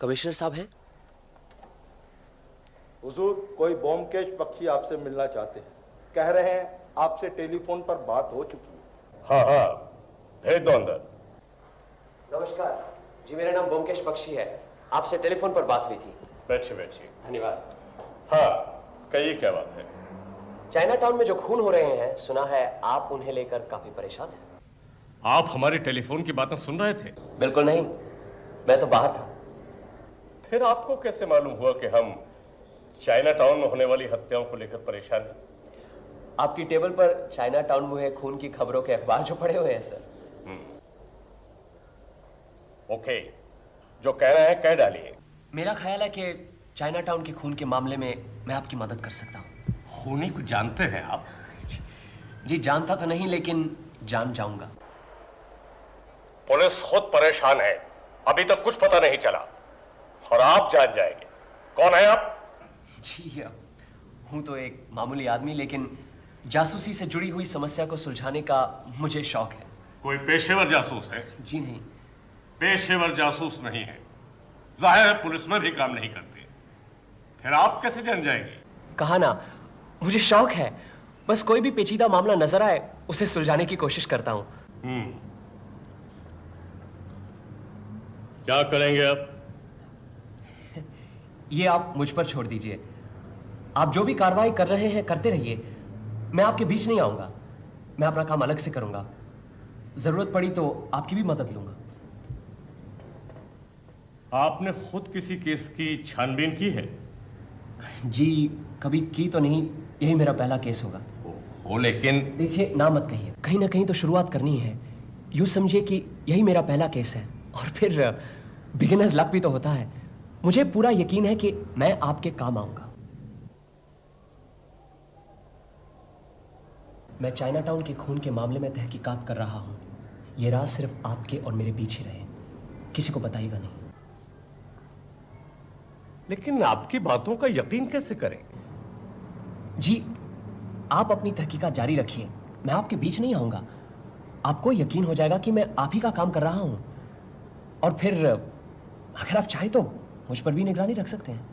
Commissioner साहब हैं? हुजूर, कोई ब्योमकेश बख्शी आपसे मिलना चाहते हैं। कह रहे हैं आपसे टेलीफोन पर बात हो चुकी है। हाँ हाँ, भेज दो अंदर। नमस्कार जी, मेरा नाम ब्योमकेश बख्शी है। आपसे टेलीफोन पर बात हुई थी। बैठिए बैठिए। धन्यवाद। हाँ, कहिए क्या बात है। चाइना टाउन में जो खून हो रहे हैं, सुना है आप उन्हें लेकर काफी परेशान हैं। आप हमारी टेलीफोन की बातें सुन रहे थे? बिल्कुल नहीं, मैं तो बाहर था। फिर आपको कैसे मालूम हुआ कि हम चाइना टाउन में होने वाली हत्याओं को लेकर परेशान हैं? आपकी टेबल पर चाइना टाउन में हुए खून की खबरों के अखबार जो पड़े हुए हैं सर। ओके, जो कह रहे हैं कह डालिए। मेरा ख्याल है कि चाइना टाउन के खून के मामले में मैं आपकी मदद कर सकता हूँ। खूनी को जानते हैं आप? जी जानता तो नहीं, लेकिन जान जाऊंगा। पुलिस खुद परेशान है, अभी तक कुछ पता नहीं चला और आप जान जाएंगे। कौन है आप? जी हूँ तो एक मामूली आदमी, लेकिन जासूसी से जुड़ी हुई समस्या को सुलझाने का मुझे शौक है। कोई पेशेवर जासूस है? जी नहीं। पेशेवर जासूस नहीं है, जाहिर है पुलिस में भी काम नहीं करते। फिर आप कैसे जान जाएंगे? कहा ना, मुझे शौक है। बस कोई भी पेचीदा मामला नजर आए उसे सुलझाने की कोशिश करता हूँ। क्या करेंगे आप? ये आप मुझ पर छोड़ दीजिए। आप जो भी कार्रवाई कर रहे हैं करते रहिए, मैं आपके बीच नहीं आऊंगा। मैं अपना काम अलग से करूंगा। जरूरत पड़ी तो आपकी भी मदद लूंगा। आपने खुद किसी केस की छानबीन की है? जी कभी की तो नहीं, यही मेरा पहला केस होगा। हो, लेकिन देखिए ना मत कहिए, कहीं ना कहीं तो शुरुआत करनी है। यूं समझिए कि यही मेरा पहला केस है, और फिर बिगिनर्स लक भी तो होता है। मुझे पूरा यकीन है कि मैं आपके काम आऊंगा। मैं चाइना टाउन के खून के मामले में तहकीकात कर रहा हूं। यह राज सिर्फ आपके और मेरे बीच ही रहे, किसी को बताइएगा नहीं। लेकिन आपकी बातों का यकीन कैसे करें? जी आप अपनी तहकीकात जारी रखिए, मैं आपके बीच नहीं आऊंगा। आपको यकीन हो जाएगा कि मैं आप ही का काम कर रहा हूं, और फिर अगर आप चाहे तो मुझ पर भी निगरानी रख सकते हैं।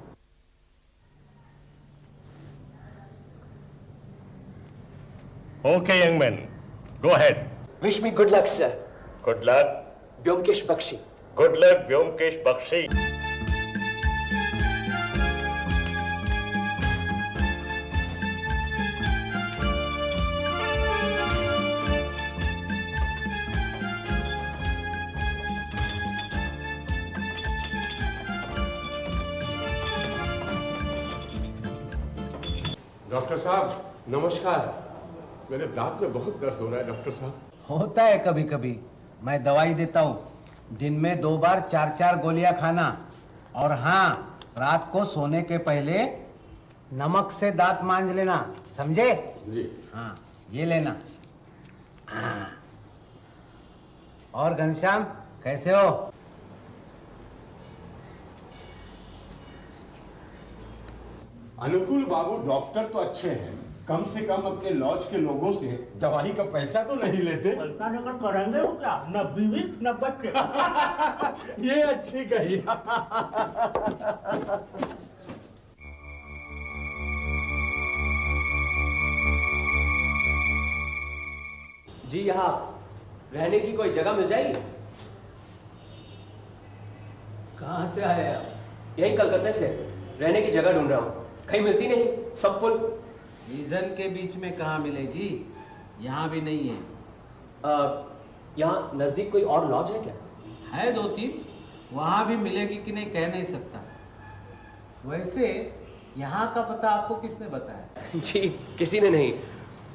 Okay young man, go ahead. Wish me good luck sir. Good luck. Byomkesh Bakshi. Good luck Byomkesh Bakshi. Doctor साहब नमस्कार। मेरे दांत में बहुत दर्द हो रहा है डॉक्टर साहब। होता है कभी कभी, मैं दवाई देता हूँ। दिन में 2 बार 4-4 गोलियां खाना, और हाँ, रात को सोने के पहले नमक से दांत मांज लेना, समझे? जी हाँ, ये लेना। हाँ। और घनश्याम कैसे हो? अनुकूल बाबू डॉक्टर तो अच्छे हैं, कम से कम अपने लॉज के लोगों से दवाई का पैसा तो नहीं लेते। पैसा लेकर करेंगे वो क्या? न बीवी न बच्चे। ये अच्छी कही। जी यहाँ रहने की कोई जगह मिल जाएगी? कहाँ से आए आप? यही कलकत्ते से रहने की जगह ढूंढ रहा हूँ, कहीं मिलती नहीं, सब फुल। सीजन के बीच में कहाँ मिलेगी? यहाँ भी नहीं है। यहाँ नजदीक कोई और लॉज है क्या? है 2-3, वहाँ भी मिलेगी कि नहीं कह नहीं सकता। वैसे यहाँ का पता आपको किसने बताया? जी किसी ने नहीं,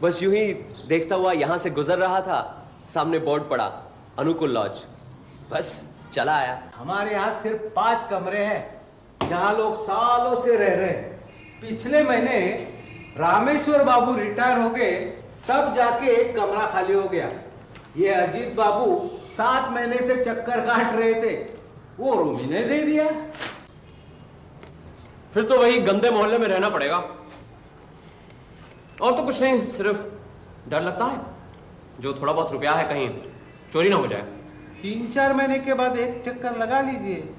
बस यूं ही देखता हुआ यहाँ से गुजर रहा था, सामने बोर्ड पड़ा अनुकूल लॉज, बस चला आया। हमारे यहाँ सिर्फ 5 कमरे हैं जहाँ लोग सालों से रह रहे हैं। पिछले महीने रामेश्वर बाबू रिटायर हो गए, तब जाके एक कमरा खाली हो गया। ये अजीत बाबू 7 महीने से चक्कर काट रहे थे, वो रूम ही ने दे दिया। फिर तो वही गंदे मोहल्ले में रहना पड़ेगा। और तो कुछ नहीं, सिर्फ डर लगता है जो थोड़ा बहुत रुपया है कहीं चोरी ना हो जाए। 3-4 महीने के बाद एक चक्कर लगा लीजिए,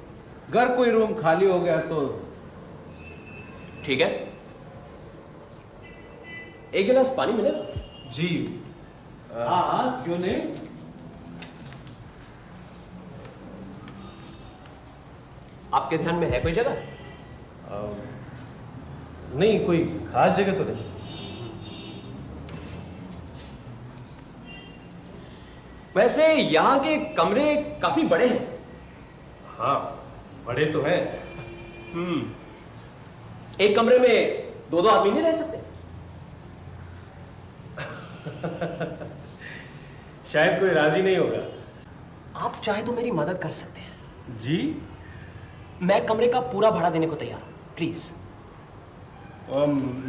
अगर कोई रूम खाली हो गया तो ठीक है, एक गिलास पानी मिलेगा? जी हाँ, क्यों नहीं। आपके ध्यान में है कोई जगह? नहीं, कोई खास जगह तो नहीं। वैसे यहाँ के कमरे काफी बड़े हैं। हाँ, बड़े तो हैं। एक कमरे में दो दो आदमी नहीं रह सकते? शायद कोई राजी नहीं होगा। आप चाहे तो मेरी मदद कर सकते हैं। जी? मैं कमरे का पूरा भाड़ा देने को तैयार हूं, प्लीज।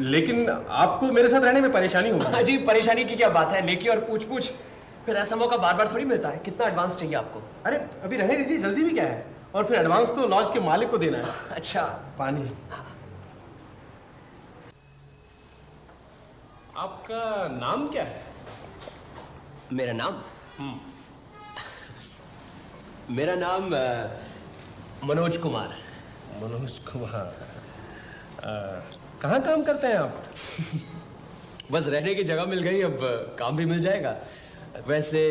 लेकिन आपको मेरे साथ रहने में परेशानी होगी। जी, परेशानी की क्या बात है, नेकी और पूछ पूछ, फिर ऐसा मौका बार बार थोड़ी मिलता है। कितना एडवांस चाहिए आपको? अरे अभी रहने दीजिए, जल्दी भी क्या है। और फिर एडवांस तो लॉज के मालिक को देना है। अच्छा, पानी। आपका नाम क्या है? मेरा नाम मेरा नाम मनोज कुमार। मनोज कुमार। कहाँ काम करते हैं आप? बस रहने की जगह मिल गई, अब काम भी मिल जाएगा। वैसे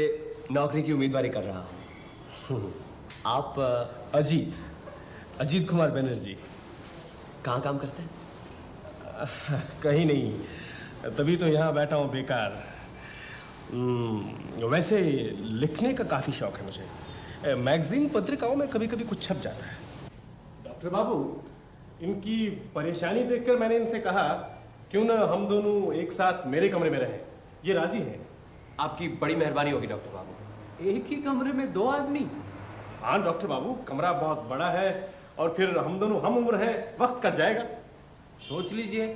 नौकरी की उम्मीदवारी कर रहा हूँ। आप अजीत कुमार बनर्जी। कहाँ काम करते हैं? कहीं नहीं, तभी तो यहाँ बैठा हूँ बेकार। वैसे लिखने का काफी शौक है मुझे। मैगजीन पत्रिकाओं में कभी कभी कुछ छप जाता है। डॉक्टर बाबू, इनकी परेशानी देखकर मैंने इनसे कहा क्यों ना हम दोनों एक साथ मेरे कमरे में रहें। ये राजी हैं। आपकी बड़ी मेहरबानी होगी डॉक्टर बाबू। एक ही कमरे में दो आदमी? हाँ डॉक्टर बाबू, कमरा बहुत बड़ा है और फिर हम दोनों हम उम्र हैं, वक्त कट जाएगा। सोच लीजिए,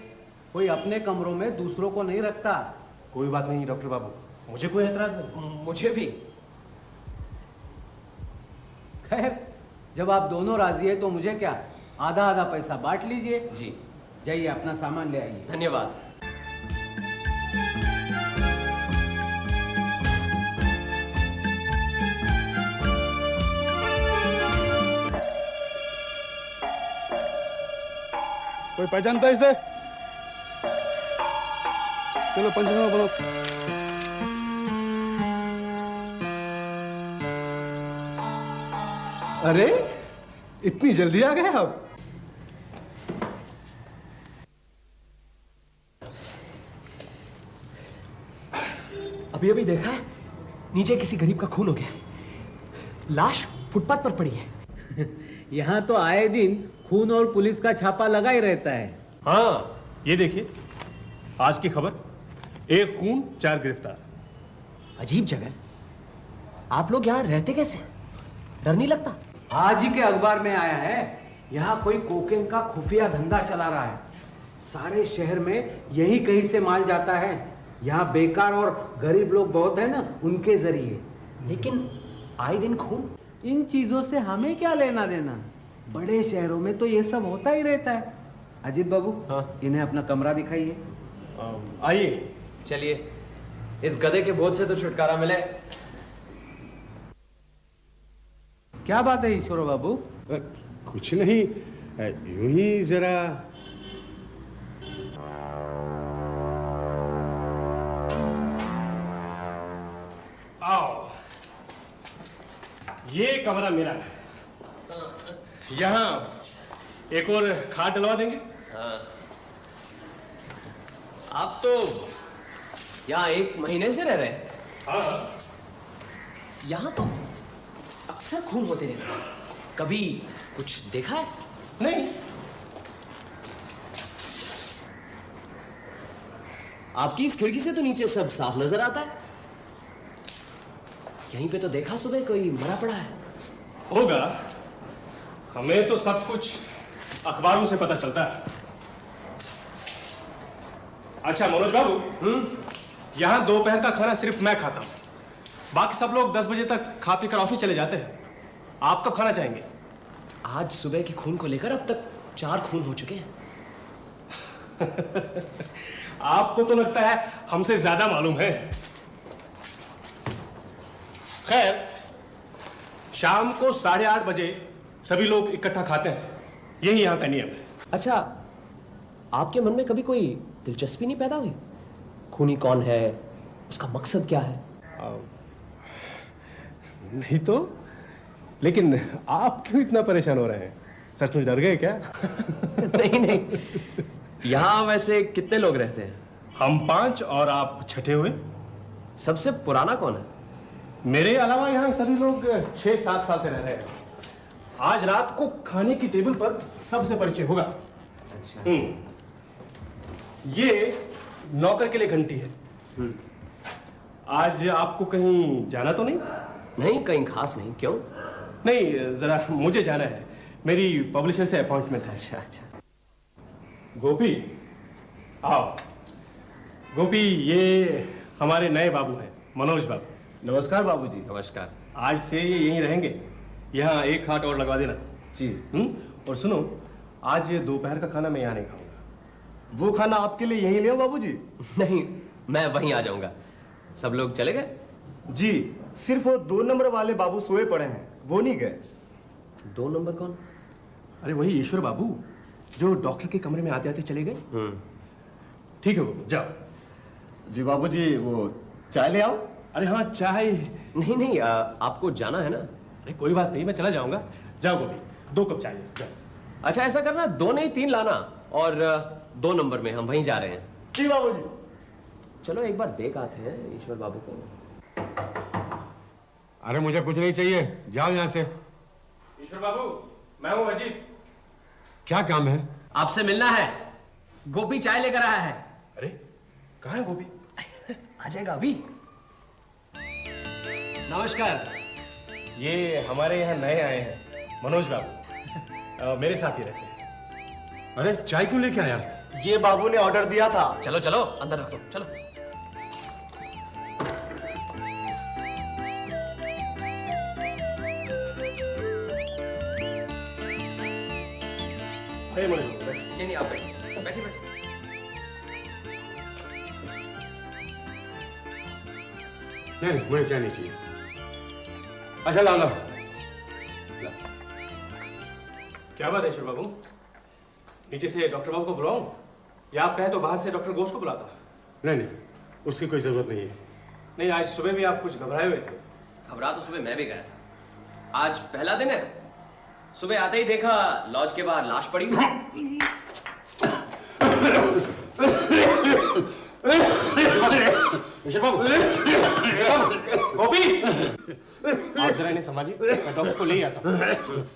कोई अपने कमरों में दूसरों को नहीं रखता। कोई बात नहीं डॉक्टर बाबू, मुझे कोई एतराज नहीं। मुझे भी। खैर, जब आप दोनों राजी है तो मुझे क्या, आधा आधा पैसा बांट लीजिए। जी, जाइए अपना सामान ले आइए। धन्यवाद। कोई पहचानता है इसे? चलो पंचनामा बोलो। अरे इतनी जल्दी आ गए आप? अभी अभी देखा है, नीचे किसी गरीब का खून हो गया। लाश फुटपाथ पर पड़ी है। यहाँ तो आए दिन खून और पुलिस का छापा लगा ही रहता है। हाँ, ये देखिए आज की खबर, 1 खून 4 गिरफ्तार। अजीब जगह। आप लोग यहाँ रहते कैसे? डर नहीं लगता? आज ही के अखबार में आया है, यहाँ कोई कोकेन का खुफिया धंधा चला रहा है। सारे शहर में यही कहीं से माल जाता है। यहाँ बेकार और गरीब लोग बहुत है ना, उनके जरिए। लेकिन आए दिन खून। इन चीजों से हमें क्या लेना देना? बड़े शहरों में तो ये सब होता ही रहता है। अजीत बाबू, हाँ? इन्हें अपना कमरा दिखाइए। आइए। चलिए, इस गधे के बोझ से तो छुटकारा मिले। क्या बात है ईश्वर बाबू? कुछ नहीं, यूं ही जरा। आओ, ये कमरा मेरा है। यहाँ एक और खाट डलवा देंगे। आप तो यहाँ 1 महीने से रह रहे हैं। हाँ, यहाँ तो अक्सर खून होते रहते हैं। कभी कुछ देखा है? नहीं। आपकी इस खिड़की से तो नीचे सब साफ नजर आता है। यहीं पे तो देखा सुबह कोई मरा पड़ा है। होगा, हमें तो सब कुछ अखबारों से पता चलता है। अच्छा मनोज बाबू, यहाँ दोपहर का खाना सिर्फ मैं खाता हूँ, बाकी सब लोग 10 बजे तक खा पी कर ऑफिस चले जाते हैं। आप कब खाना चाहेंगे? आज सुबह के खून को लेकर अब तक 4 खून हो चुके हैं। आपको तो लगता है हमसे ज्यादा मालूम है। खैर, शाम को 8:30 बजे सभी लोग इकट्ठा खाते हैं, यही यहाँ का नियम है। अच्छा, आपके मन में कभी कोई दिलचस्पी नहीं पैदा हुई? खूनी कौन है, उसका मकसद क्या है? नहीं तो, लेकिन आप क्यों इतना परेशान हो रहे हैं? सचमुच डर गए क्या? नहीं नहीं, यहाँ वैसे कितने लोग रहते हैं? हम 5 और आप छठे हुए। सबसे पुराना कौन है? मेरे अलावा यहाँ सभी लोग 6-7 साल से रह रहे हैं। आज रात को खाने की टेबल पर सबसे परिचय होगा। अच्छा। ये नौकर के लिए घंटी है। आज आपको कहीं जाना तो नहीं? नहीं, कहीं खास नहीं। क्यों? नहीं, जरा मुझे जाना है, मेरी पब्लिशर से अपॉइंटमेंट है। अच्छा अच्छा। गोपी, आओ। गोपी, ये हमारे नए बाबू हैं, मनोज बाबू। नमस्कार बाबूजी। नमस्कार। आज से ये यहीं रहेंगे, यहाँ एक खाट और लगवा देना। जी। और सुनो, आज ये दोपहर का खाना मैं यहाँ नहीं खाऊंगा। वो खाना आपके लिए यहीं ले बाबूजी? नहीं, मैं वहीं आ जाऊंगा। सब लोग चले गए? जी, सिर्फ वो 2 नंबर वाले बाबू सोए पड़े हैं, वो नहीं गए। 2 नंबर कौन? अरे वही ईश्वर बाबू, जो डॉक्टर के कमरे में आते आते चले गए। ठीक है बाबू, जाओ। जी बाबूजी, वो चाय ले आओ। अरे हाँ, चाय। नहीं नहीं, आपको जाना है ना? अरे कोई बात नहीं, मैं चला जाऊंगा। जाओ गोपी, 2 कप चाय जाओ। अच्छा, ऐसा करना, 2 नहीं 3 लाना, और 2 नंबर में हम वहीं जा रहे हैं। जी बाबूजी। चलो एक बार देख आते हैं ईश्वर बाबू को। अरे मुझे कुछ नहीं चाहिए, जाओ यहाँ से। ईश्वर बाबू, मैं हूँ अजीत। क्या काम है? आपसे मिलना है। गोपी चाय लेकर आया है। अरे कहाँ है गोपी? आ जाएगा अभी। नमस्कार। ये हमारे यहाँ नए आए हैं, मनोज बाबू। मेरे साथ ही रहते हैं। अरे चाय क्यों लेके आया? ये बाबू ने ऑर्डर दिया था। चलो चलो, अंदर रख दो, चलो। अरे मनोज बाबू, बैठो। नहीं नहीं, आप बैठिए बैठिए बैठिए। नहीं, मुझे चाय नहीं चाहिए। अच्छा ला लो। क्या बात है ईश्वर बाबू, नीचे से डॉक्टर बाबू को बुलाऊं, या आप कहें तो बाहर से डॉक्टर घोष को बुलाता? नहीं नहीं, उसकी कोई जरूरत नहीं है। नहीं, आज सुबह भी आप कुछ घबराए हुए थे। घबरा तो सुबह मैं भी गया था। आज पहला दिन है। सुबह आते ही देखा लॉज के बाहर लाश पड़ी हुई। ईश्वर बाबू, गोपी, आप जरा इन्हें संभालिए, मैं डॉक्टर को ले ही आता हूँ।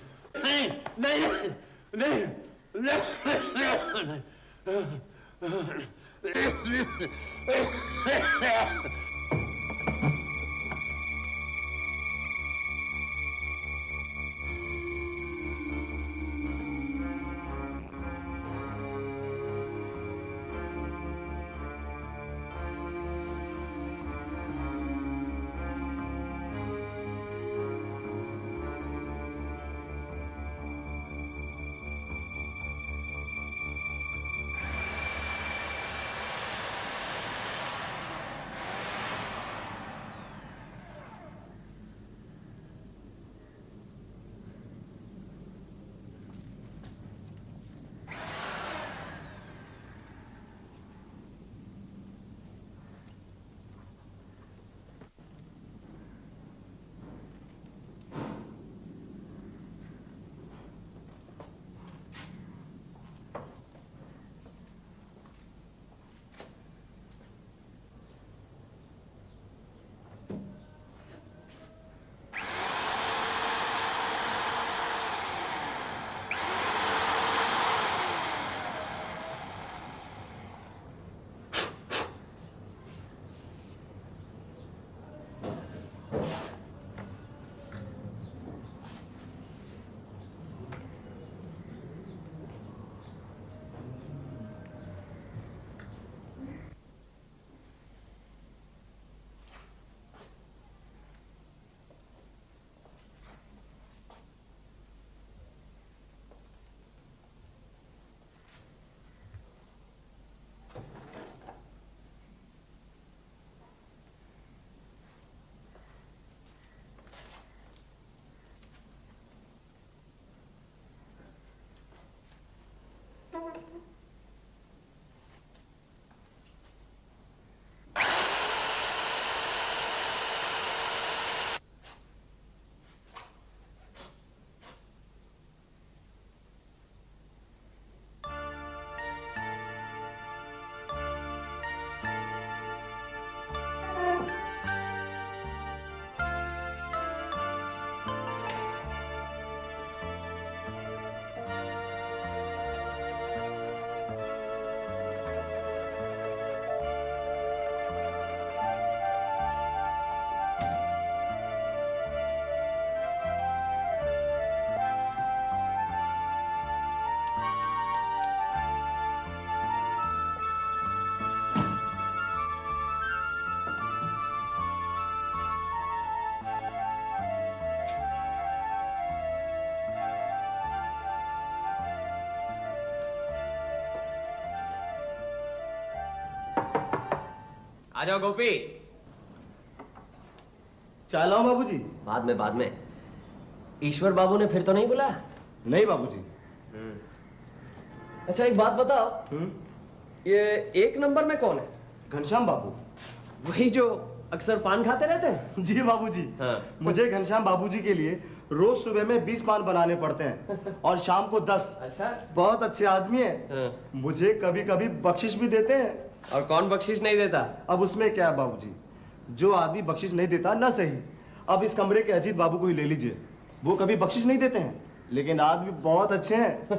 आ जाओ गोपी। चाय लाऊं बाबूजी? बाद में। ईश्वर बाबू ने फिर तो नहीं बुलाया? नहीं बाबूजी। अच्छा एक बात बताओ, ये 1 नंबर में कौन है? घनश्याम बाबू। वही जो अक्सर पान खाते रहते हैं? जी बाबूजी। हाँ। मुझे घनश्याम बाबूजी के लिए रोज सुबह में 20 पान बनाने पड़ते हैं और शाम को 10। अच्छा। बहुत अच्छे आदमी है। हाँ। मुझे कभी कभी बख्शिश भी देते हैं। और कौन बख्शिश नहीं देता? अब उसमें क्या है बाबूजी, जो आदमी बख्शिश नहीं देता ना सही। अब इस कमरे के अजीत बाबू को ही ले लीजिए, वो कभी बख्शिश नहीं देते हैं, लेकिन आदमी बहुत अच्छे हैं।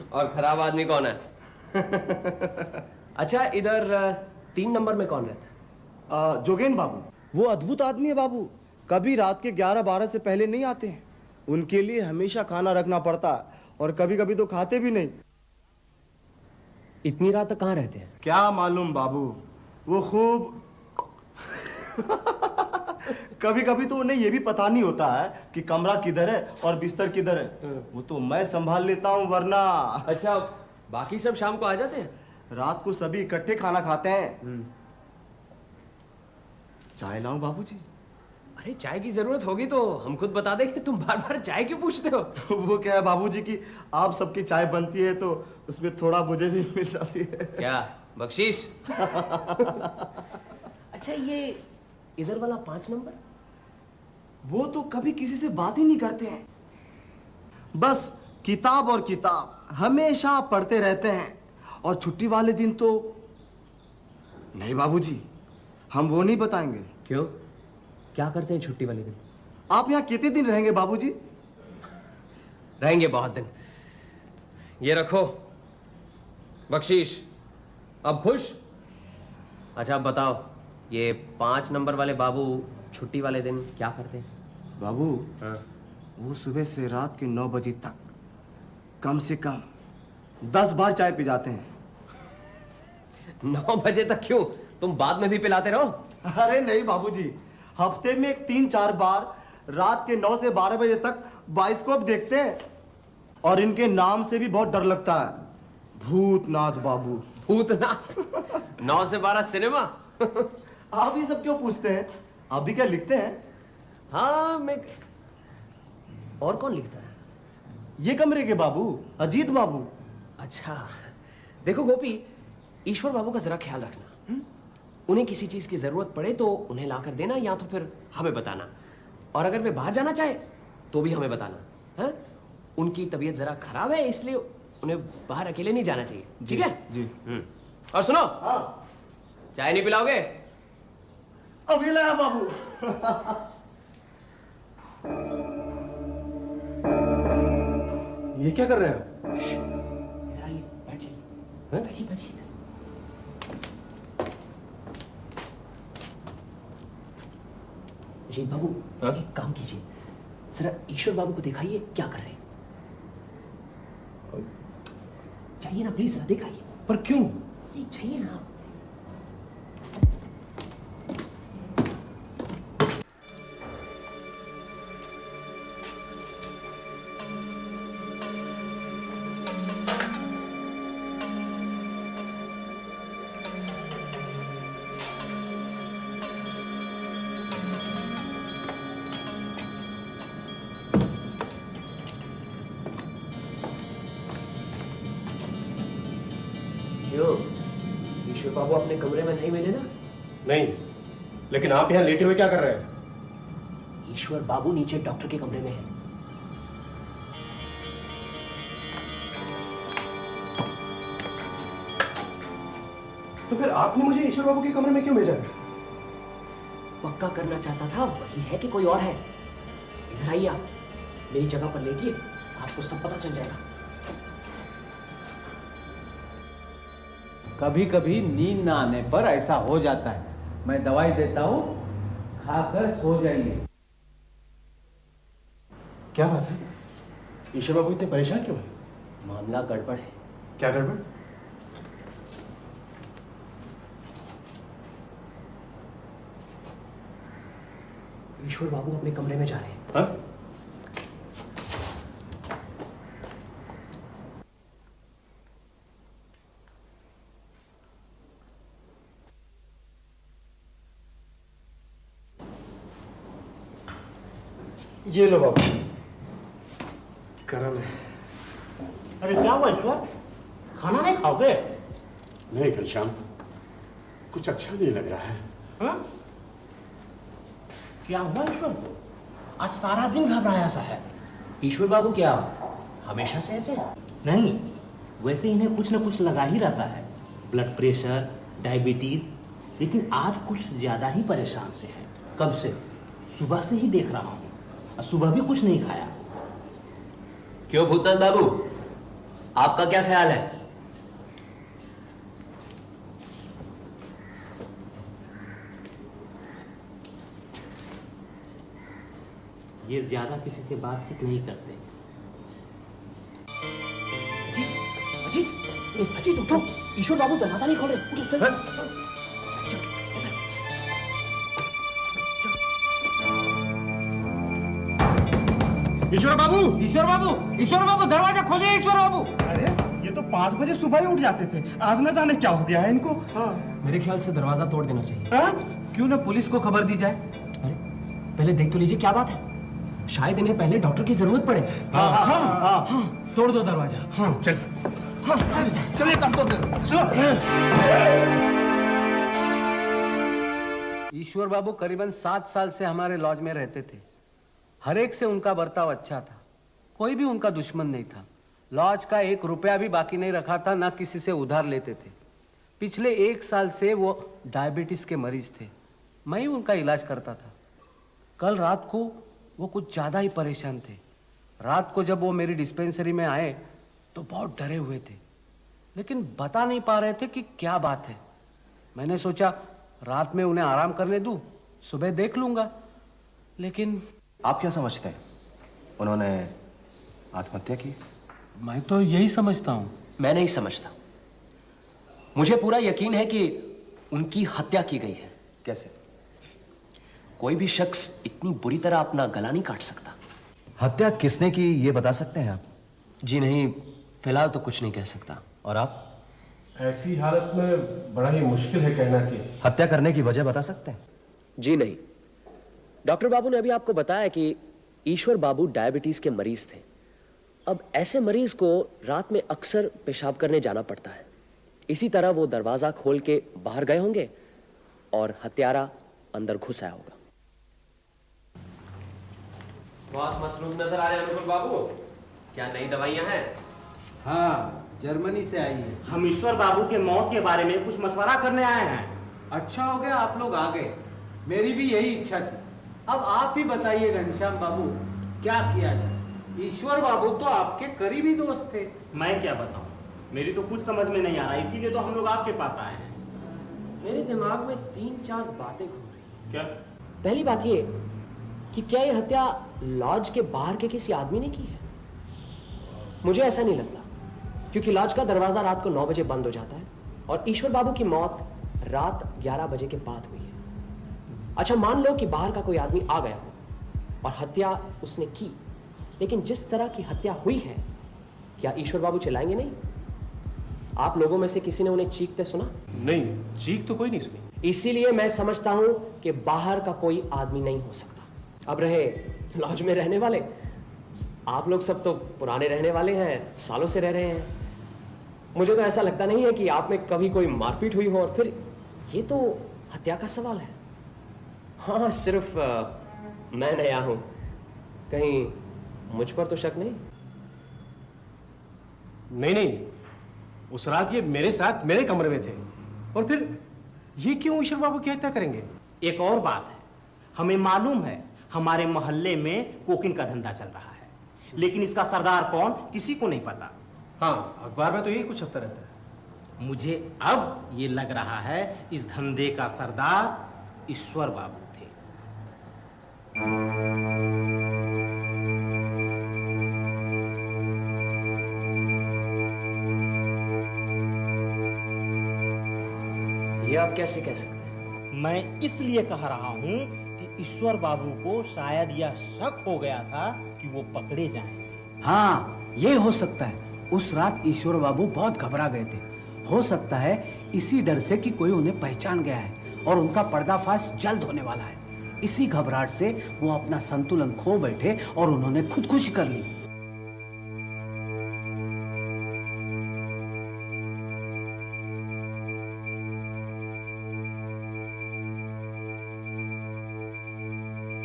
और खराब आदमी कौन है? अच्छा इधर 3 नंबर में कौन रहता है? जोगेन बाबू। वो अद्भुत आदमी है बाबू, कभी रात के 11-12 से पहले नहीं आते हैं। उनके लिए हमेशा खाना रखना पड़ता है और कभी कभी तो खाते भी नहीं। इतनी रात तक कहाँ रहते हैं? क्या मालूम बाबू, वो खूब कभी कभी तो उन्हें ये भी पता नहीं होता है कि कमरा किधर है और बिस्तर किधर है। वो तो मैं संभाल लेता हूँ वरना। अच्छा बाकी सब शाम को आ जाते हैं? रात को सभी इकट्ठे खाना खाते हैं। चाय लाऊं बाबूजी? अरे चाय की जरूरत होगी तो हम खुद बता देंगे, तुम बार बार चाय क्यों पूछते हो? वो क्या है बाबूजी की आप सबकी चाय बनती है तो उसमें थोड़ा मुझे भी मिल जाती है। क्या बख्शीश? अच्छा ये इधर वाला 5 नंबर? वो तो कभी किसी से बात ही नहीं करते हैं, बस किताब और किताब हमेशा पढ़ते रहते हैं। और छुट्टी वाले दिन तो नहीं बाबूजी, हम वो नहीं बताएंगे। क्यों, क्या करते हैं छुट्टी वाले दिन? आप यहाँ कितने दिन रहेंगे बाबूजी? रहेंगे बहुत दिन। ये रखो बख्शीश। अब खुश? अच्छा अब बताओ, ये 5 नंबर वाले बाबू छुट्टी वाले दिन क्या करते हैं? बाबू हाँ। वो सुबह से रात के 9 बजे तक कम से कम 10 बार चाय पी जाते हैं। 9 बजे तक क्यों, तुम बाद में भी पिलाते रहो। अरे नहीं बाबूजी, हफ्ते में 3-4 बार रात के 9 से 12 बजे तक बाइस्कोप देखते हैं। और इनके नाम से भी बहुत डर लगता है, भूतनाथ बाबू। भूतनाथ? 9 से 12 सिनेमा? आप ये सब क्यों पूछते हैं, आप भी क्या लिखते हैं? हाँ मैं। और कौन लिखता है? ये कमरे के बाबू, अजीत बाबू। अच्छा देखो गोपी, ईश्वर बाबू का जरा ख्याल रखना। उन्हें किसी चीज की जरूरत पड़े तो उन्हें लाकर देना, या तो फिर हमें बताना। और अगर वे बाहर जाना चाहे तो भी हमें बताना। हाँ? उनकी तबीयत जरा खराब है, इसलिए उन्हें बाहर अकेले नहीं जाना चाहिए। ठीक है जी। और सुनो, हाँ चाय नहीं पिलाओगे? अभी लाया बाबू। ये क्या कर रहे हैं? इधर आइए, बैठ जाइए। बैठिए बैठिए। अजीत बाबू एक काम कीजिए, जरा ईश्वर बाबू को दिखाइए क्या कर रहे हैं। चाहिए ना प्लीज, जरा दिखाइए। पर क्यों? नहीं चाहिए ना। क्यों, ईश्वर बाबू अपने कमरे में नहीं मिले ना? नहीं, लेकिन आप यहाँ लेटे हुए क्या कर रहे हैं? ईश्वर बाबू नीचे डॉक्टर के कमरे में है। तो फिर आपने मुझे ईश्वर बाबू के कमरे में क्यों भेजा है? पक्का करना चाहता था वही है कि कोई और है। इधर आइए, आप मेरी जगह पर लेटिए, आपको सब पता चल जाएगा। कभी कभी नींद ना आने पर ऐसा हो जाता है। मैं दवाई देता हूँ, खाकर सो जाइए। क्या बात है? ईश्वर बाबू इतने परेशान क्यों हैं? मामला गड़बड़ है। क्या गड़बड़? ईश्वर बाबू अपने कमरे में जा रहे हैं। हाँ? ये लो बाबू, करम है। अरे क्या हुआ ईश्वर, खाना नहीं खाओगे? नहीं घनश्याम, कुछ अच्छा नहीं लग रहा है। हाँ? क्या हुआ ईश्वर को? आज सारा दिन घबराया सा है। ईश्वर बाबू क्या हमेशा से ऐसे हैं? नहीं, वैसे इन्हें कुछ न कुछ लगा ही रहता है, ब्लड प्रेशर, डायबिटीज, लेकिन आज कुछ ज्यादा ही परेशान से है। कब से? सुबह से ही देख रहा हूँ, और सुबह भी कुछ नहीं खाया। क्यों भूतनाथ बाबू, आपका क्या ख्याल है? ये ज्यादा किसी से बातचीत नहीं करते। अजीत, अजीत, अजीत उठो, ईश्वर बाबू दरवाजा नहीं खोल रहे। उठो, चल, चल, ईश्वर बाबू, ईश्वर बाबू, ईश्वर बाबू, दरवाजा खोलिए ईश्वर बाबू। अरे ये तो 5 बजे सुबह ही उठ जाते थे, आज न जाने क्या हो गया है इनको। हाँ। मेरे ख्याल से दरवाजा तोड़ देना चाहिए। हाँ? क्यों ना पुलिस को खबर दी जाए? अरे पहले देख तो लीजिए क्या बात है, शायद इन्हें पहले डॉक्टर की जरूरत पड़े। तोड़ दो दरवाजा। हाँ चल, चलिए काम तो चलो। ईश्वर बाबू करीबन 7 साल से हमारे लॉज में रहते थे। हर एक से उनका बर्ताव अच्छा था, कोई भी उनका दुश्मन नहीं था। लॉज का 1 रुपया भी बाकी नहीं रखा था, ना किसी से उधार लेते थे। पिछले 1 साल से वो डायबिटीज के मरीज थे, मैं ही उनका इलाज करता था। कल रात को वो कुछ ज्यादा ही परेशान थे। रात को जब वो मेरी डिस्पेंसरी में आए तो बहुत डरे हुए थे, लेकिन बता नहीं पा रहे थे कि क्या बात है। मैंने सोचा रात में उन्हें आराम करने दूं, सुबह देख लूंगा। लेकिन आप क्या समझते हैं, उन्होंने आत्महत्या की? मैं तो यही समझता हूं। मैं नहीं समझता, मुझे पूरा यकीन है कि उनकी हत्या की गई है। कैसे? कोई भी शख्स इतनी बुरी तरह अपना गला नहीं काट सकता। हत्या किसने की ये बता सकते हैं आप? जी नहीं, फिलहाल तो कुछ नहीं कह सकता। और आप? ऐसी हालत में बड़ा ही मुश्किल है कहना कि हत्या करने की वजह बता सकते हैं? जी नहीं, डॉक्टर बाबू ने अभी आपको बताया कि ईश्वर बाबू डायबिटीज के मरीज थे। अब ऐसे मरीज को रात में अक्सर पेशाब करने जाना पड़ता है, इसी तरह वो दरवाजा खोल के बाहर गए होंगे और हत्यारा अंदर घुस आया होगा। बहुत मसरूफ नजर आ रहे हैं अनुकुल बाबू, क्या नई दवाइयां हैं? हाँ, जर्मनी से आई है। हम ईश्वर बाबू के मौत के बारे में कुछ मशवरा करने आए हैं। अच्छा हो गया आप लोग आ गए, मेरी भी यही इच्छा थी। अब आप ही बताइए घनश्याम बाबू, क्या किया जाए? ईश्वर बाबू तो आपके करीबी दोस्त थे। मैं क्या बताऊं, मेरी तो कुछ समझ में नहीं आ रहा, इसीलिए तो हम लोग आपके पास आए हैं। मेरे दिमाग में 3-4 बातें घूम रही हैं। क्या? पहली बात ये कि क्या ये हत्या लॉज के बाहर के किसी आदमी ने की है? मुझे ऐसा नहीं लगता, क्योंकि लॉज का दरवाजा रात को 9 बजे बंद हो जाता है और ईश्वर बाबू की मौत रात 11 बजे के बाद हुई है। अच्छा, मान लो कि बाहर का कोई आदमी आ गया हो और हत्या उसने की, लेकिन जिस तरह की हत्या हुई है, क्या ईश्वर बाबू चिल्लाएंगे नहीं? आप लोगों में से किसी ने उन्हें चीखते सुना? नहीं, चीख तो कोई नहीं सुनी। इसीलिए मैं समझता हूं कि बाहर का कोई आदमी नहीं हो सकता। अब रहे लॉज में रहने वाले, आप लोग सब तो पुराने रहने वाले हैं, सालों से रह रहे हैं। मुझे तो ऐसा लगता नहीं है कि आप में कभी कोई मारपीट हुई हो, और फिर ये तो हत्या का सवाल है। हाँ, सिर्फ मैं नया हूं, कहीं मुझ पर तो शक नहीं? नहीं, उस रात ये मेरे साथ मेरे कमरे में थे, और फिर ये क्यों ईश्वर बाबू की हत्या करेंगे? एक और बात है, हमें मालूम है हमारे मोहल्ले में कोकिन का धंधा चल रहा है, लेकिन इसका सरदार कौन किसी को नहीं पता। हाँ, अखबार में तो यही कुछ हफ्ता रहता है। मुझे अब ये लग रहा है इस धंधे का सरदार ईश्वर बाबू थे। ये आप कैसे कह सकते हैं? मैं इसलिए कह रहा हूं कि ईश्वर बाबू को शायद यह शक हो गया था कि वो पकड़े जाएं। हाँ, ये हो सकता है। उस रात ईश्वर बाबू बहुत घबरा गए थे। हो सकता है इसी डर से कि कोई उन्हें पहचान गया है और उनका पर्दाफाश जल्द होने वाला है। इसी घबराहट से वो अपना संतुलन खो बैठे और उन्होंने खुदकुशी कर ली।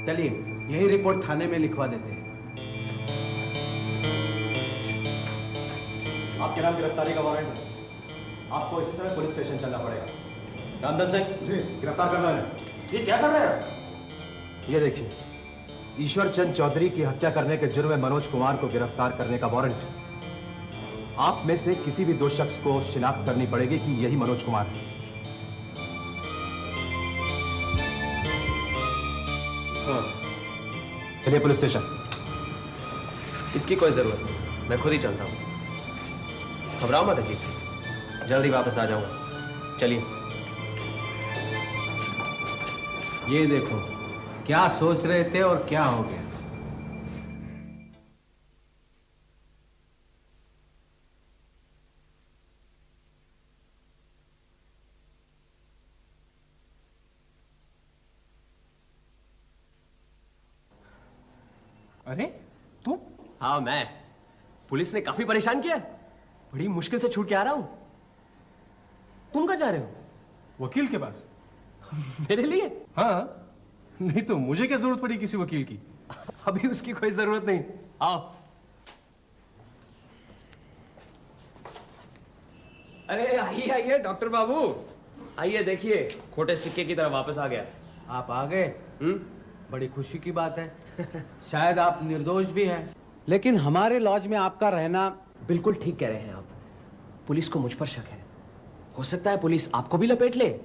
चलिए यही रिपोर्ट थाने में लिखवा देते हैं। आपके नाम गिरफ्तारी का वारंट है। आपको इसी समय पुलिस स्टेशन चलना पड़ेगा। रामधन सिंह जी, गिरफ्तार करना है। ये क्या कर रहे हैं? ये देखिए, ईश्वर चंद चौधरी की हत्या करने के जुर्म में मनोज कुमार को गिरफ्तार करने का वारंट है। आप में से किसी भी दो शख्स को शिनाख्त करनी पड़ेगी कि यही मनोज कुमार है। चलिए पुलिस स्टेशन। इसकी कोई जरूरत नहीं, मैं खुद ही चलता हूँ। घबराओ मत अजीत, जल्दी वापस आ जाऊंगा। चलिए। ये देखो क्या सोच रहे थे और क्या हो गया। अरे तू? हाँ मैं। पुलिस ने काफी परेशान किया, बड़ी मुश्किल से छूट के आ रहा हूं। तुम कहाँ जा रहे हो? वकील के पास। मेरे लिए? हाँ, नहीं तो मुझे क्या जरूरत पड़ी किसी वकील की? अभी उसकी कोई जरूरत नहीं। आओ। अरे आइए आइए डॉक्टर बाबू, आइए देखिए, खोटे सिक्के की तरह वापस आ गया। आप आ गए? बड़ी खुशी की बात है। शायद आप निर्दोष भी हैं, लेकिन हमारे लॉज में आपका रहना। बिल्कुल ठीक कह रहे हैं आप। पुलिस को मुझ पर शक है। हो सकता है पुलिस आपको भी लपेट ले।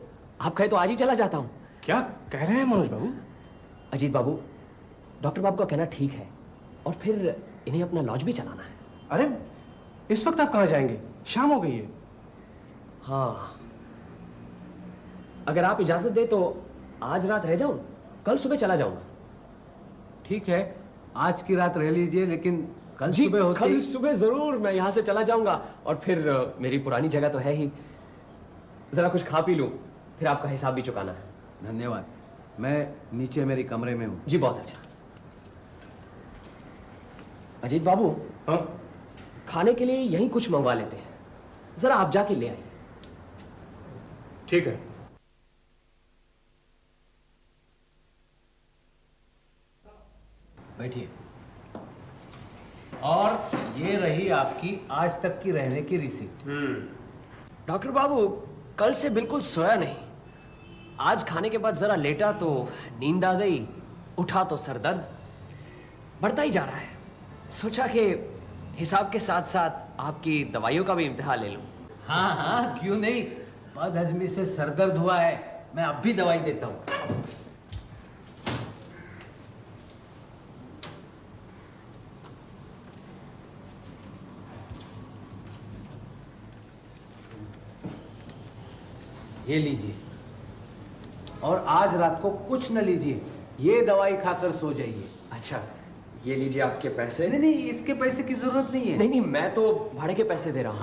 आप कहे तो आज ही चला जाता हूं। क्या कह रहे हैं मनोज बाबू? अजीत बाबू, डॉक्टर बाबू का कहना ठीक है, और फिर इन्हें अपना लॉज भी चलाना है। अरे इस वक्त आप कहाँ जाएंगे? शाम हो गई है। हाँ, अगर आप इजाजत दे तो आज रात रह जाऊं, कल सुबह चला जाऊंगा। ठीक है, आज की रात रह लीजिए, लेकिन कल जी, सुबह होते कल ही। सुबह जरूर मैं यहां से चला जाऊंगा, और फिर मेरी पुरानी जगह तो है ही, जरा कुछ खा पी लूं, फिर आपका हिसाब भी चुकाना है। धन्यवाद। मैं नीचे मेरे कमरे में हूं। जी बहुत अच्छा। अजीत बाबू, हाँ? खाने के लिए यहीं कुछ मंगवा लेते हैं, जरा आप जाके ले आइए। ठीक है। बैठिए। और ये रही आपकी आज तक की रहने की रिसीप्ट। डॉक्टर बाबू, कल से बिल्कुल सोया नहीं। आज खाने के बाद जरा लेटा तो नींद आ गई, उठा तो सर दर्द बढ़ता ही जा रहा है। सोचा कि हिसाब के साथ साथ आपकी दवाइयों का भी इम्तिहान ले लूं। हाँ हाँ, क्यों नहीं। बदहजमी से सरदर्द हुआ है, मैं अब भी दवाई देता हूं। ये लीजिए, और आज रात को कुछ न लीजिए, ये दवाई खाकर सो जाइए। अच्छा, ये लीजिए आपके पैसे। नहीं नहीं, इसके पैसे की जरूरत नहीं है। नहीं नहीं, मैं तो भाड़े के पैसे दे रहा हूँ।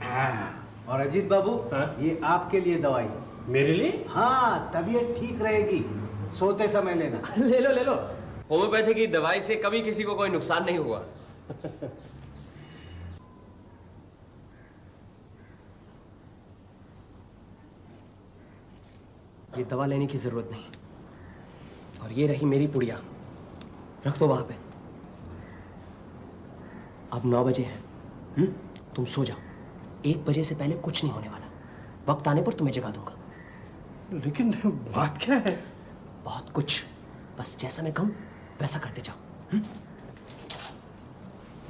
हाँ। और अजीत बाबू, हाँ? ये आपके लिए दवाई। मेरे लिए? हाँ, तबीयत ठीक रहेगी, सोते समय लेना। ले लो ले लो, होम्योपैथी की दवाई से कभी किसी को कोई नुकसान नहीं हुआ। ये दवा लेने की जरूरत नहीं, और ये रही मेरी पुड़िया, रख दो वहां पे। अब 9 बजे हैं। तुम सो जाओ, 1 बजे से पहले कुछ नहीं होने वाला। वक्त आने पर तुम्हें जगा दूंगा। लेकिन बात क्या है? बहुत कुछ, बस जैसा मैं कहूं वैसा करते जाओ।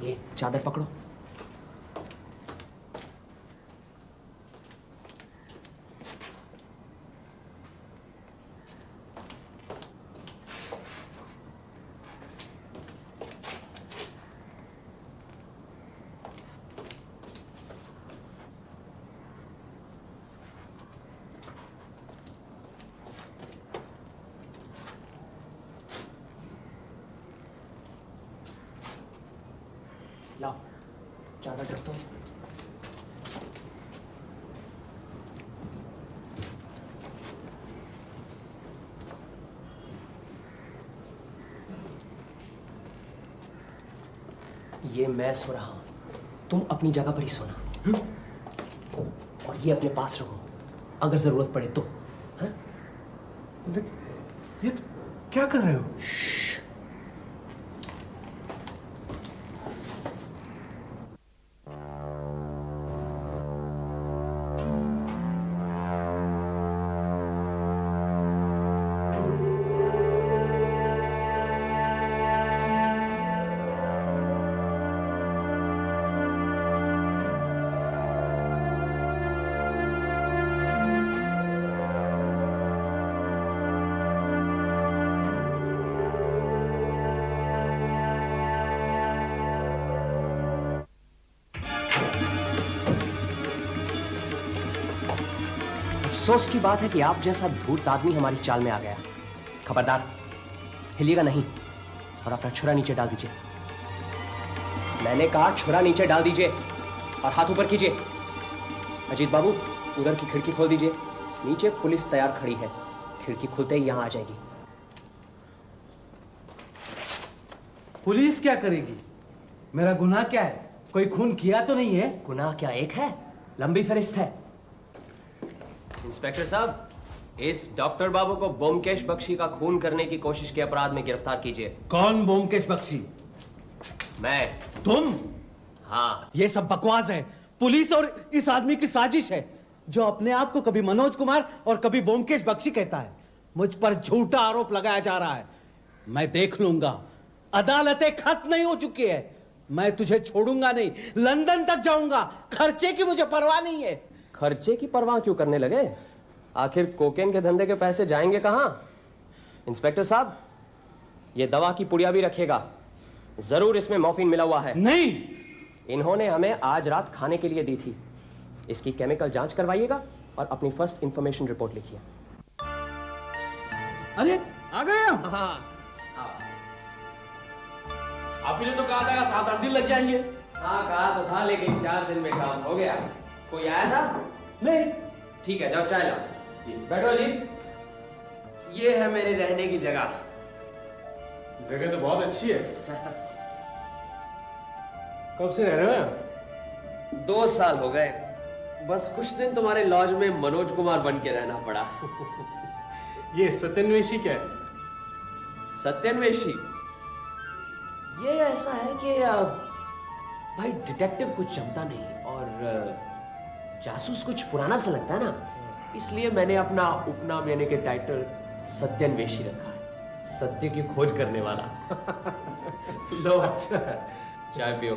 ये चादर पकड़ो। लाओ, चादर ढक दो। ये मैं सो रहा हूं, तुम अपनी जगह पर ही सोना। और ये अपने पास रखो, अगर जरूरत पड़े तो। ये क्या कर रहे हो? अफसोस की बात है कि आप जैसा धूर्त आदमी हमारी चाल में आ गया। खबरदार, हिलिएगा नहीं और अपना छुरा नीचे डाल दीजिए। मैंने कहा छुरा नीचे डाल दीजिए और हाथ ऊपर कीजिए। अजीत बाबू, उधर की खिड़की खोल दीजिए। नीचे पुलिस तैयार खड़ी है, खिड़की खुलते ही यहां आ जाएगी। पुलिस क्या करेगी? मेरा गुनाह क्या है? कोई खून किया तो नहीं है? गुनाह क्या एक है, लंबी फहरिस्त है। इंस्पेक्टर साहब, इस डॉक्टर बाबू को बोमकेश बख्शी का खून करने की कोशिश के अपराध में गिरफ्तार कीजिए। कौन बोमकेश बख्शी? मैं। तुम? हाँ। ये सब बकवास है। पुलिस और इस आदमी की साजिश है, जो अपने आप को कभी मनोज कुमार और कभी बोमकेश बख्शी कहता है। मुझ पर झूठा आरोप लगाया जा रहा है। मैं देख लूंगा। अदालतें खत्म नहीं हो चुकी है। मैं तुझे छोड़ूंगा नहीं, लंदन तक जाऊंगा। खर्चे की मुझे परवाह नहीं है। खर्चे की परवाह क्यों करने लगे? आखिर कोकेन के धंधे के पैसे जाएंगे कहां? इंस्पेक्टर साहब, ये दवा की पुड़िया भी रखिएगा, जरूर इसमें मॉर्फिन मिला हुआ है। नहीं, इन्होंने हमें आज रात खाने के लिए दी थी। इसकी केमिकल जांच करवाइएगा और अपनी फर्स्ट इंफॉर्मेशन रिपोर्ट लिखिए। अरे आ गए हम। हाँ, आप ही ने तो कहा था 7-8 दिन लग जाएंगे। हाँ कहा तो था, लेकिन 4 दिन में काम हो गया। कोई आया था? नहीं। ठीक है, जाओ चाय लाओ। जी बैठो जी। ये है मेरे रहने की जगह। जगह तो बहुत अच्छी है। कब से रह रहे हो? 2 साल हो गए। बस कुछ दिन तुम्हारे लॉज में मनोज कुमार बन के रहना पड़ा। ये सत्यन्वेषी क्या है? सत्यन्वेषी ये ऐसा है कि भाई डिटेक्टिव कुछ जमता नहीं और जासूस कुछ पुराना सा लगता है ना, इसलिए मैंने अपना उपनाम यानी कि टाइटल सत्यन्वेषी रखा है। सत्य की खोज करने वाला। लो अच्छा, चाय पियो।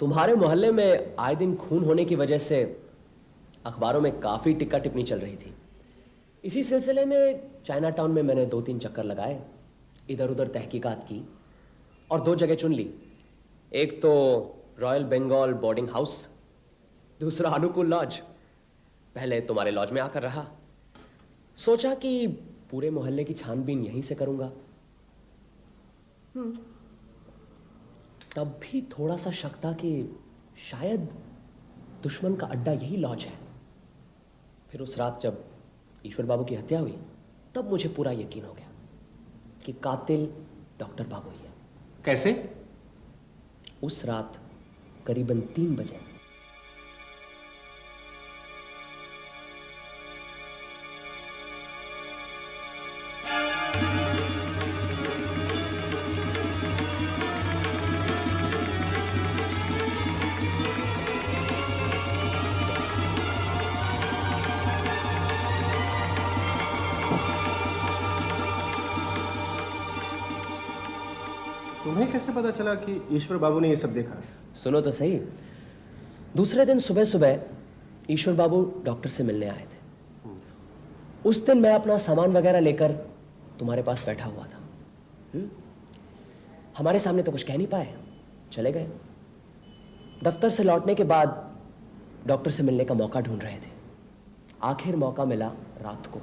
तुम्हारे मोहल्ले में आए दिन खून होने की वजह से अखबारों में काफी टिक्का टिप्पणी चल रही थी। इसी सिलसिले में चाइना टाउन में मैंने 2-3 चक्कर लगाए, इधर उधर तहकीकात की और 2 जगह चुन ली। एक तो रॉयल बंगाल बोर्डिंग हाउस, दूसरा अनुकूल लॉज। पहले तुम्हारे लॉज में आकर रहा, सोचा कि पूरे मोहल्ले की छानबीन यहीं से करूंगा। तब भी थोड़ा सा शक था कि शायद दुश्मन का अड्डा यही लॉज है। फिर उस रात जब ईश्वर बाबू की हत्या हुई, तब मुझे पूरा यकीन हो गया कि कातिल डॉक्टर बाबू ही है। कैसे? उस रात करीबन 3 बजे तुम्हें कैसे पता चला कि ईश्वर बाबू ने ये सब देखा? सुनो तो सही। दूसरे दिन सुबह सुबह ईश्वर बाबू डॉक्टर से मिलने आए थे। उस दिन मैं अपना सामान वगैरह लेकर तुम्हारे पास बैठा हुआ था। हमारे सामने तो कुछ कह नहीं पाए, चले गए। दफ्तर से लौटने के बाद डॉक्टर से मिलने का मौका ढूंढ रहे थे। आखिर मौका मिला रात को।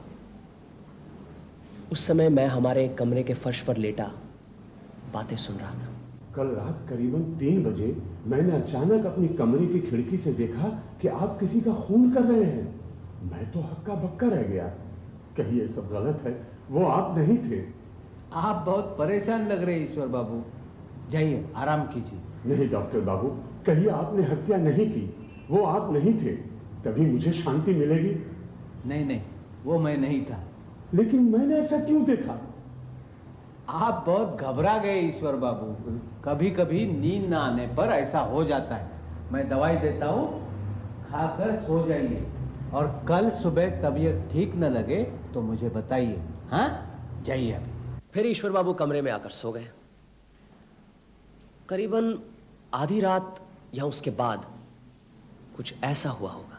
उस समय मैं हमारे कमरे के फर्श पर लेटा बातें सुन रहा था। कल रात करीबन 3 बजे मैंने अचानक अपनी कमरे की खिड़की से देखा कि आप किसी का खून कर रहे हैं। मैं तो हक्का बक्का रह गया। कहीं ये सब गलत है, वो आप नहीं थे। आप बहुत परेशान लग रहे हैं ईश्वर बाबू, जाइए आराम कीजिए। नहीं डॉक्टर बाबू, कहिए आपने हत्या नहीं की, वो आप नहीं थे, तभी मुझे शांति मिलेगी। नहीं नहीं, वो मैं नहीं था। लेकिन मैंने ऐसा क्यों देखा? आप बहुत घबरा गए ईश्वर बाबू, कभी कभी नींद ना आने पर ऐसा हो जाता है। मैं दवाई देता हूँ, खाकर सो जाइए, और कल सुबह तबीयत ठीक न लगे तो मुझे बताइए। हाँ, जाइए अभी। फिर ईश्वर बाबू कमरे में आकर सो गए। करीबन आधी रात या उसके बाद कुछ ऐसा हुआ होगा।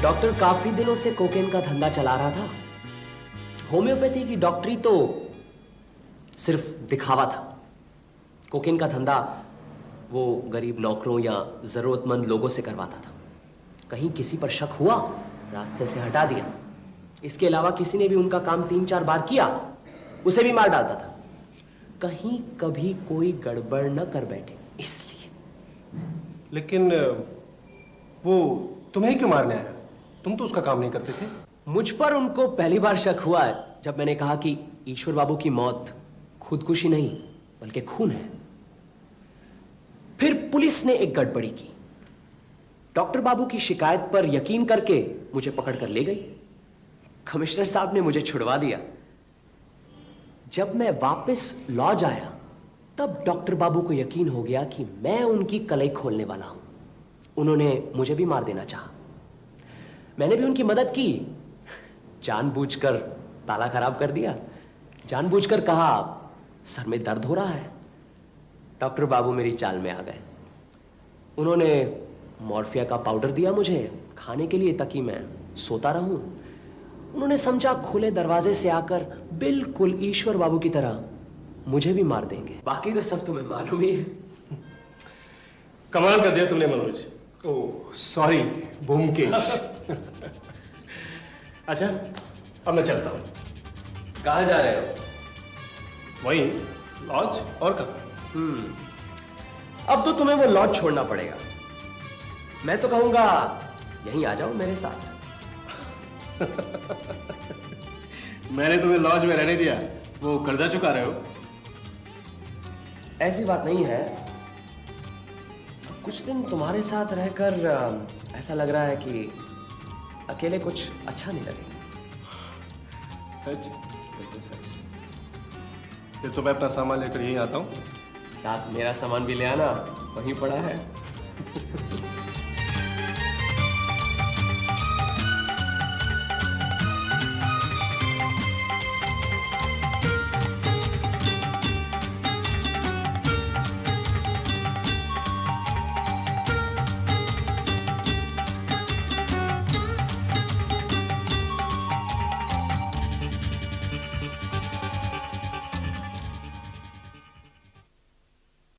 डॉक्टर काफी दिनों से कोकेन का धंधा चला रहा था। होम्योपैथी की डॉक्टरी तो सिर्फ दिखावा था। कोकेन का धंधा वो गरीब नौकरों या जरूरतमंद लोगों से करवाता था। कहीं किसी पर शक हुआ, रास्ते से हटा दिया। इसके अलावा किसी ने भी उनका काम 3-4 बार किया, उसे भी मार डालता था। कहीं कभी कोई गड़बड़ न कर बैठे इसलिए। लेकिन वो तुम्हें क्यों मारने आया? तुम तो उसका काम नहीं करते थे। मुझ पर उनको पहली बार शक हुआ है जब मैंने कहा कि ईश्वर बाबू की मौत खुदकुशी नहीं बल्कि खून है। फिर पुलिस ने एक गड़बड़ी की। डॉक्टर बाबू की शिकायत पर यकीन करके मुझे पकड़कर ले गई। कमिश्नर साहब ने मुझे छुड़वा दिया। जब मैं वापस लॉज आया तब डॉक्टर बाबू को यकीन हो गया कि मैं उनकी कलई खोलने वाला हूं। उन्होंने मुझे भी मार देना चाहा। मैंने भी उनकी मदद की, जानबूझकर ताला खराब कर दिया, जानबूझकर कहा सर में दर्द हो रहा है। डॉक्टर बाबू मेरी चाल में आ गए। उन्होंने मॉर्फिया का पाउडर दिया मुझे खाने के लिए ताकि मैं सोता रहूं। उन्होंने समझा खुले दरवाजे से आकर बिल्कुल ईश्वर बाबू की तरह मुझे भी मार देंगे। बाकी तो सब तुम्हें मालूम ही है। कमाल कर दिया तुमने मनोज। Oh sorry Byomkesh. अच्छा अब मैं चलता हूँ। कहाँ जा रहे हो? वही लॉज और कहाँ? अब तो तुम्हें वो लॉज छोड़ना पड़ेगा। मैं तो कहूंगा यहीं आ जाओ मेरे साथ। मैंने तुम्हें लॉज में रहने दिया, वो कर्जा चुका रहे हो? ऐसी बात नहीं है। कुछ दिन तुम्हारे साथ रहकर ऐसा लग रहा है कि अकेले कुछ अच्छा नहीं लगेगा। सच? बिल्कुल सच। फिर तो मैं अपना सामान लेकर यहीं आता हूँ। साथ मेरा सामान भी ले आना, वहीं पड़ा है।